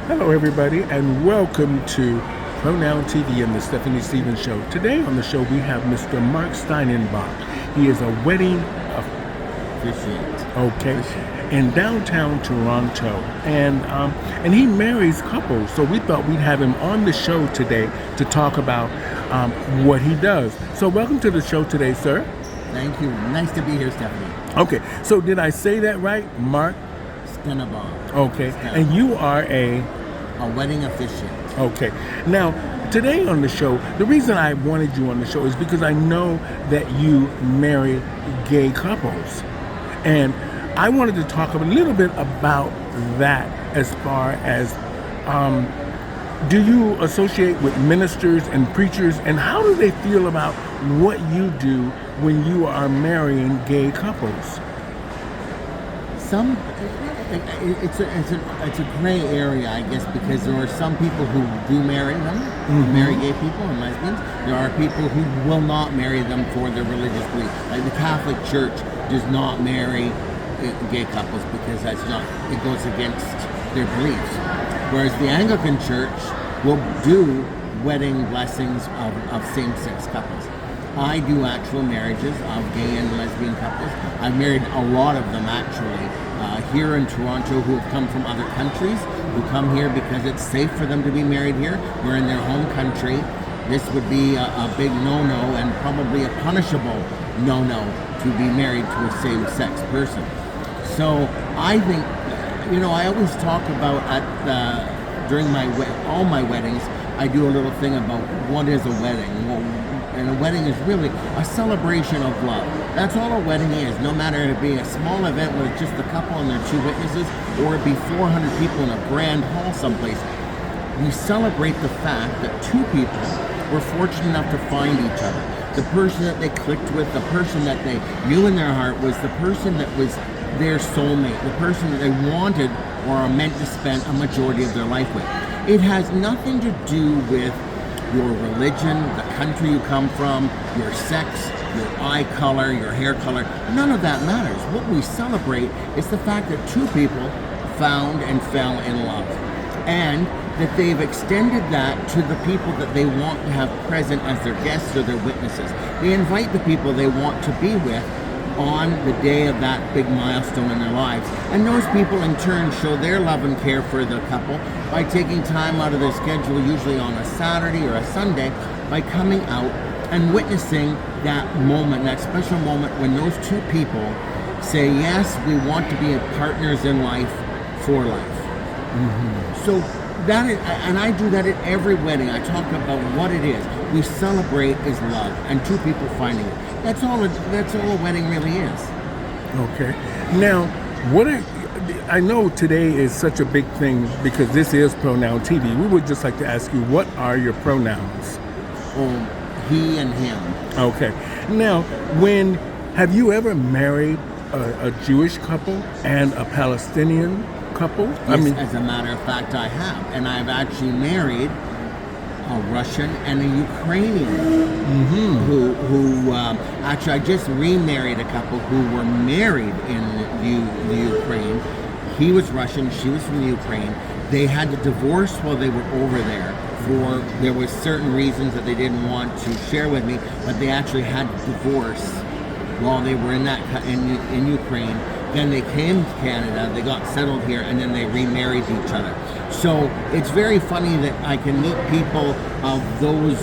Hello, everybody, and welcome to Pronoun TV and the Stephanie Stevens Show. Today on the show, we have Mr. Mark Steinbaugh. He is a wedding officiant, in downtown Toronto, and he marries couples. So we thought we'd have him on the show today to talk about what he does. So welcome to the show today, sir. Thank you. Nice to be here, Stephanie. Okay, so did I say that right, Mark? Steinbaugh. Okay, and you are a wedding officiant. Okay. Now, today on the show, the reason I wanted you on the show is because I know that you marry gay couples. And I wanted to talk a little bit about that as far as, do you associate with ministers and preachers, and how do they feel about what you do when you are marrying gay couples? It's a gray area, I guess, because there are some people who do marry them, marry gay people and lesbians. There are people who will not marry them for their religious belief. Like the Catholic Church does not marry gay couples because it goes against their beliefs. Whereas the Anglican Church will do wedding blessings of same-sex couples. I do actual marriages of gay and lesbian couples. I've married a lot of them actually here in Toronto who have come from other countries, who come here because it's safe for them to be married here. We're in their home country. This would be a big no-no and probably a punishable no-no to be married to a same-sex person. So I think, I always talk about during all my weddings, I do a little thing about what is a wedding. And a wedding is really a celebration of love. That's all a wedding is, no matter if it be a small event with just a couple and their two witnesses, or it be 400 people in a grand hall someplace. You celebrate the fact that two people were fortunate enough to find each other. The person that they clicked with, the person that they knew in their heart was the person that was their soulmate, the person that they wanted or are meant to spend a majority of their life with. It has nothing to do with your religion, the country you come from, your sex, your eye color, your hair color. None of that matters. What we celebrate is the fact that two people found and fell in love, and that they've extended that to the people that they want to have present as their guests or their witnesses. They invite the people they want to be with on the day of that big milestone in their lives. And those people in turn show their love and care for the couple by taking time out of their schedule, usually on a Saturday or a Sunday, by coming out and witnessing that moment, that special moment when those two people say, yes, we want to be partners in life for life. So that is, and I do that at every wedding. I talk about what it is. We celebrate is love and two people finding it. That's all a wedding really is. Okay. Now, I know today is such a big thing because this is Pronoun TV. We would just like to ask you, what are your pronouns? Oh, he and him. Okay. Now, have you ever married a Jewish couple and a Palestinian couple? Yes, as a matter of fact, I have. And I've actually married a Russian and a Ukrainian who actually I just remarried a couple who were married in the Ukraine. He was Russian, she was from the Ukraine. They had to divorce while they were over there there was certain reasons that they didn't want to share with me, but they actually had to divorce while they were in Ukraine. Then they came to Canada, they got settled here, and then they remarried each other. So it's very funny that I can meet people of those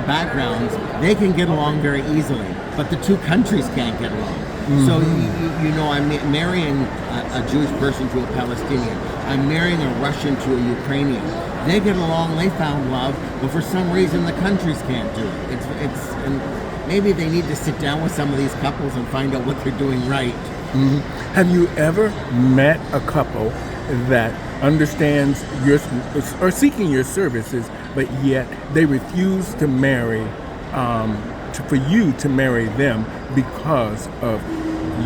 backgrounds. They can get along very easily, but the two countries can't get along. So, I'm marrying a Jewish person to a Palestinian. I'm marrying a Russian to a Ukrainian. They get along, they found love, but for some reason the countries can't do it. And maybe they need to sit down with some of these couples and find out what they're doing right. Have you ever met a couple that understands or seeking your services, but yet they refuse to marry, for you to marry them because of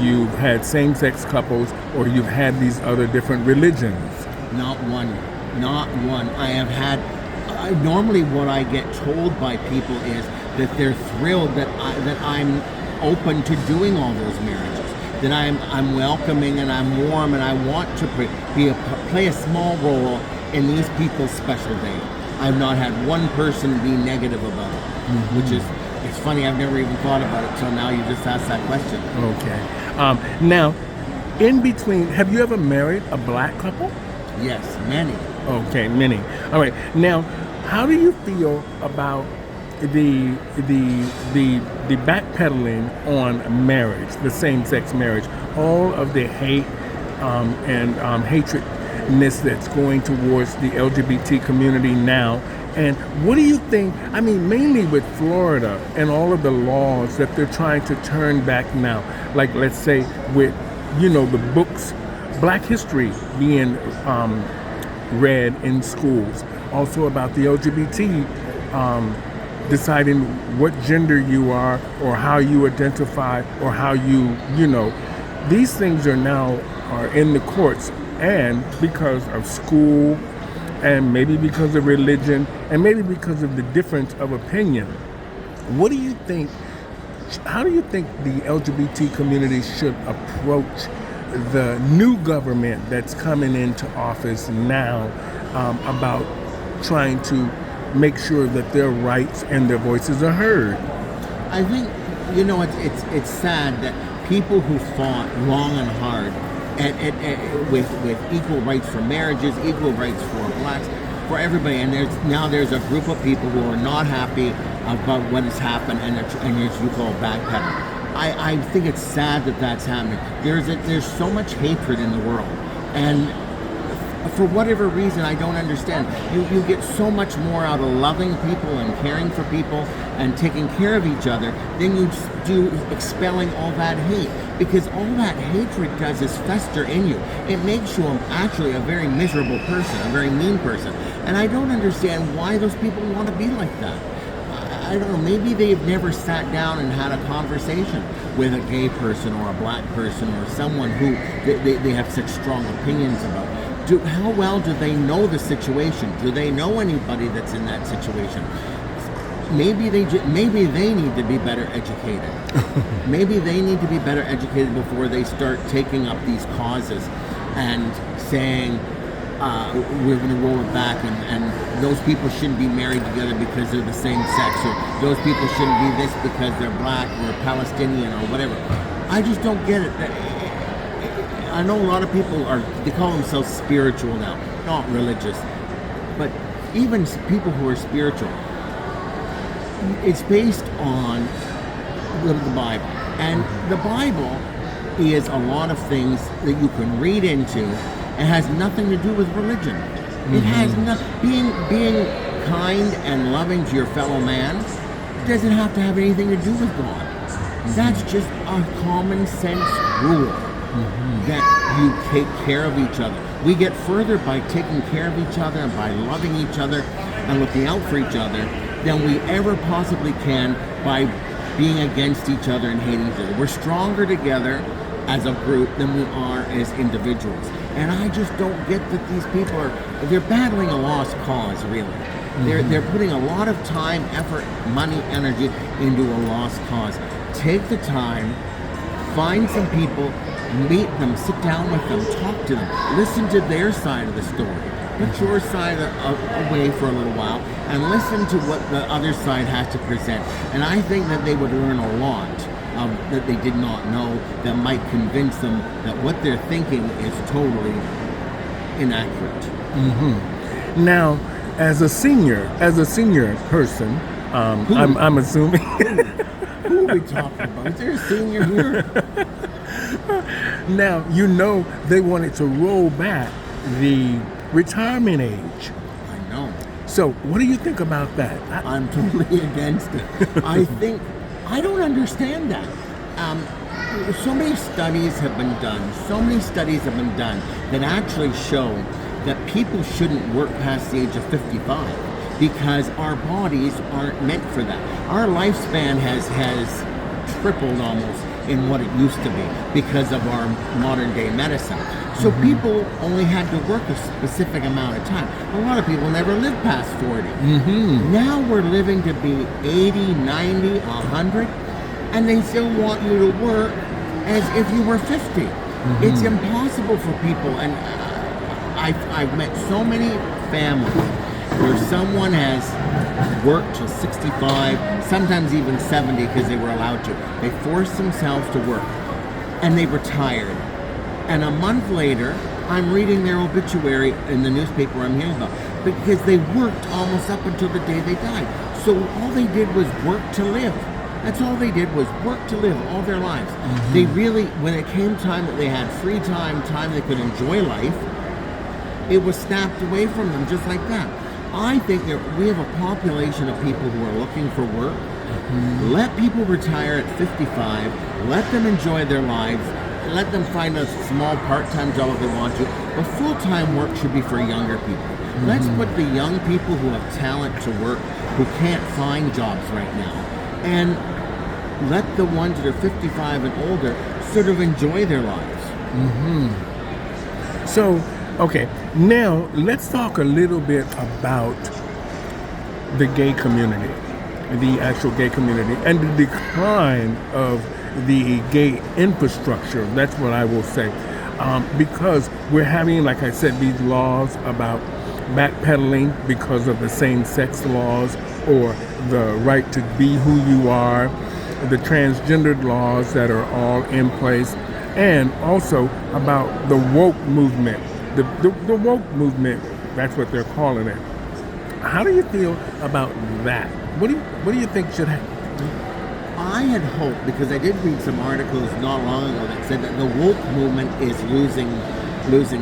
you've had same-sex couples or you've had these other different religions? Not one. I have had. Normally, what I get told by people is that they're thrilled that I'm open to doing all those marriages. That I'm welcoming and I'm warm and I want to play a small role in these people's special day. I've not had one person be negative about it, which is, it's funny, I've never even thought about it, so now you just asked that question. Okay. Now, in between, have you ever married a black couple? Yes, many. Okay, many. All right. Now, how do you feel about the backpedaling on marriage, the same-sex marriage, all of the hate and hatredness that's going towards the LGBT community now? And what do you think, I mean, mainly with Florida and all of the laws that they're trying to turn back now, like let's say with, the books, Black history being read in schools, also about the LGBT deciding what gender you are or how you identify or how these things are in the courts, and because of school and maybe because of religion and maybe because of the difference of opinion. What do you think, how do you think the LGBT community should approach the new government that's coming into office now about trying to make sure that their rights and their voices are heard? I think, it's sad that people who fought long and hard with equal rights for marriages, equal rights for blacks, for everybody, and there's a group of people who are not happy about what has happened, and as you call backpedaling. I think it's sad that that's happening. There's so much hatred in the world, and for whatever reason, I don't understand. You get so much more out of loving people and caring for people and taking care of each other than you do expelling all that hate. Because all that hatred does is fester in you. It makes you actually a very miserable person, a very mean person. And I don't understand why those people want to be like that. I don't know, maybe they've never sat down and had a conversation with a gay person or a black person or someone who they have such strong opinions about. How well do they know the situation? Do they know anybody that's in that situation? Maybe they need to be better educated. Maybe they need to be better educated before they start taking up these causes and saying we're going to roll it back, and those people shouldn't be married together because they're the same sex, or those people shouldn't be this because they're black or Palestinian or whatever. I just don't get it. I know a lot of people they call themselves spiritual now, not religious, but even people who are spiritual, it's based on the Bible. And the Bible is a lot of things that you can read into. It has nothing to do with religion. It has being kind and loving to your fellow man doesn't have to have anything to do with God. That's just a common sense rule. That you take care of each other. We get further by taking care of each other and by loving each other and looking out for each other than we ever possibly can by being against each other and hating each other. We're stronger together as a group than we are as individuals. And I just don't get that these people they're battling a lost cause, really. They're putting a lot of time, effort, money, energy into a lost cause. Take the time, find some people, meet them, sit down with them, talk to them, listen to their side of the story. Put your side away for a little while and listen to what the other side has to present. And I think that they would learn a lot that they did not know that might convince them that what they're thinking is totally inaccurate. Now, as a senior person, I'm assuming. Who are we talking about? Is there a senior here? Now, they wanted to roll back the retirement age. I know. So, what do you think about that? I'm totally against it. I don't understand that. So many studies have been done that actually show that people shouldn't work past the age of 55 because our bodies aren't meant for that. Our lifespan has tripled almost in what it used to be because of our modern day medicine. So people only had to work a specific amount of time. A lot of people never lived past 40. Now we're living to be 80, 90, 100, and they still want you to work as if you were 50. It's impossible for people, and I've met so many families where someone has worked till 65, sometimes even 70 because they were allowed to. They forced themselves to work and they retired. And a month later, I'm reading their obituary in the newspaper I'm hearing about because they worked almost up until the day they died. So all they did was work to live. That's all they did was work to live all their lives. Mm-hmm. They really, when it came time that they had free time they could enjoy life, it was snapped away from them just like that. I think that we have a population of people who are looking for work. Mm-hmm. Let people retire at 55. Let them enjoy their lives. Let them find a small part-time job if they want to. But full-time work should be for younger people. Mm-hmm. Let's put the young people who have talent to work, who can't find jobs right now, and let the ones that are 55 and older sort of enjoy their lives. Mm-hmm. So, okay, now let's talk a little bit about the gay community, the actual gay community, and the decline of the gay infrastructure. That's what I will say. Because we're having, like I said, these laws about backpedaling because of the same-sex laws, or the right to be who you are, the transgendered laws that are all in place, and also about the woke movement. The woke movement, that's what they're calling it. How do you feel about that? What do you think should happen? I had hoped, because I did read some articles not long ago that said that the woke movement is losing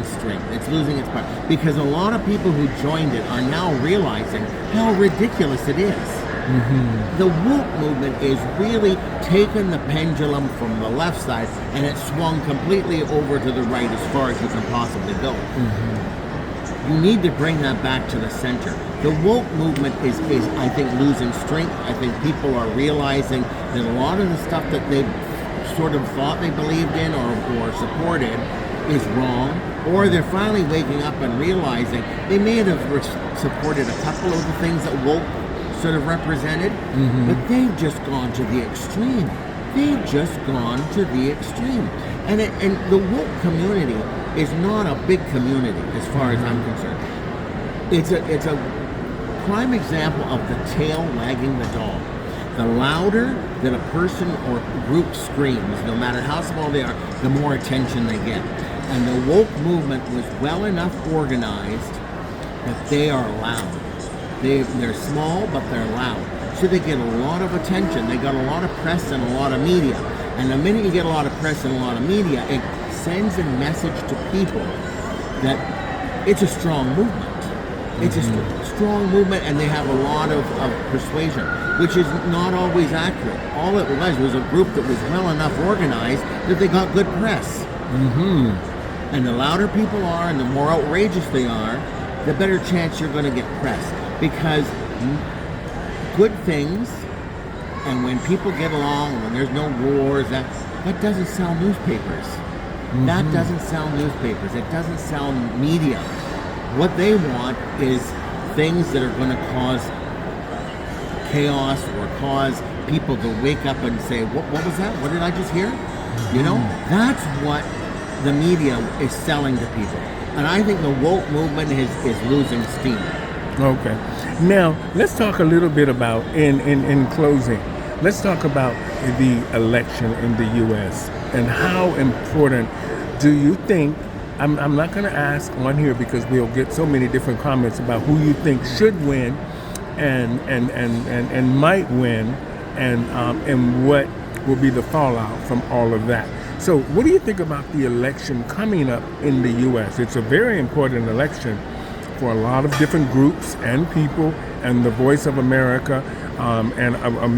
strength. It's losing its power. Because a lot of people who joined it are now realizing how ridiculous it is. Mm-hmm. The woke movement is really taking the pendulum from the left side and it swung completely over to the right as far as you can possibly go. Mm-hmm. You need to bring that back to the center. The woke movement is I think, losing strength. I think people are realizing that a lot of the stuff that they sort of thought they believed in or supported is wrong, or they're finally waking up and realizing they may have supported a couple of the things that woke sort of represented, mm-hmm. but they've just gone to the extreme. They've just gone to the extreme. And the woke community is not a big community as far as I'm concerned. It's a prime example of the tail wagging the dog. The louder that a person or group screams, no matter how small they are, the more attention they get. And the woke movement was well enough organized that they are loud. They're small, but they're loud. So they get a lot of attention. They got a lot of press and a lot of media. And the minute you get a lot of press and a lot of media, it sends a message to people that it's a strong movement. It's a strong movement, and they have a lot of persuasion, which is not always accurate. All it was a group that was well enough organized that they got good press. Mm-hmm. And the louder people are and the more outrageous they are, the better chance you're going to get press. Because good things, and when people get along, when there's no wars, that doesn't sell newspapers. Mm-hmm. That doesn't sell newspapers. It doesn't sell media. What they want is things that are going to cause chaos or cause people to wake up and say, what was that? What did I just hear? Mm-hmm. You know, that's what the media is selling to people. And I think the woke movement is losing steam. Okay. Now, let's talk a little bit about, in closing, let's talk about the election in the U.S. and how important do you think, I'm not going to ask on here because we'll get so many different comments about who you think should win and might win and what will be the fallout from all of that. So what do you think about the election coming up in the U.S.? It's a very important election for a lot of different groups and people, and the voice of America and